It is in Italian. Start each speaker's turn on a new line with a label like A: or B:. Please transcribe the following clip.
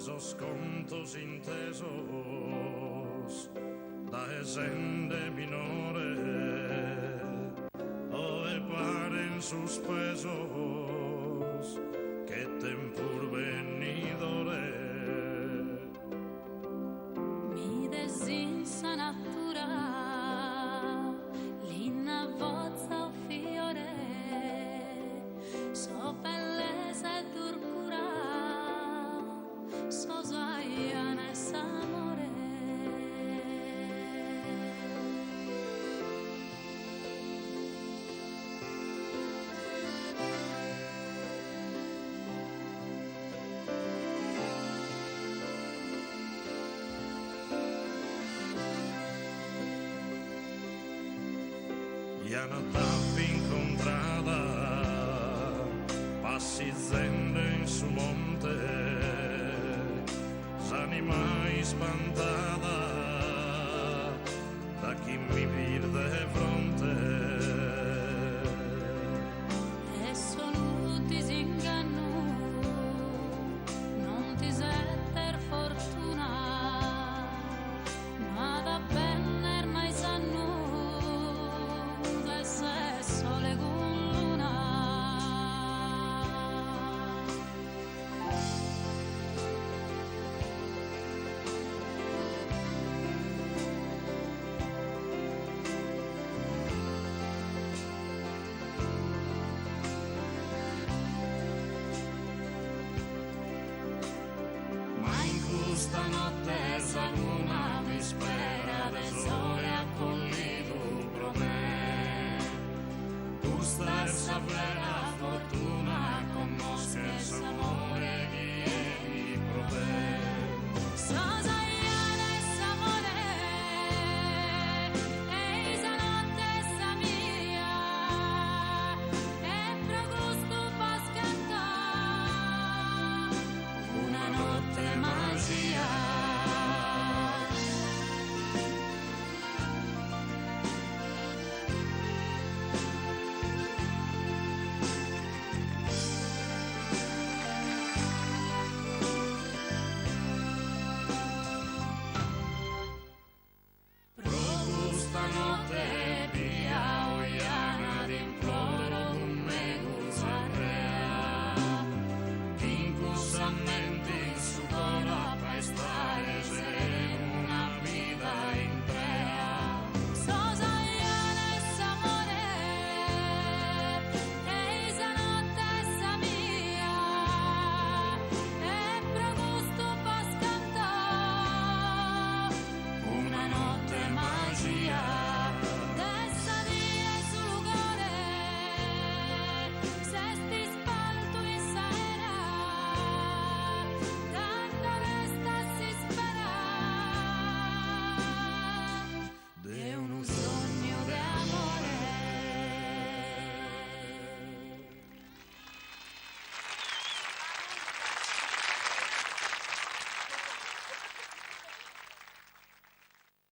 A: esos contos intesos da esende minore o e paren suspesos che tempur venidore
B: mi desinsa natura l'inna vozza o fiore so bellezza e durcura so sguaiana e s'amore
A: e una tappa incontrata passi zende in su monte s'anima spantata da chi mi vide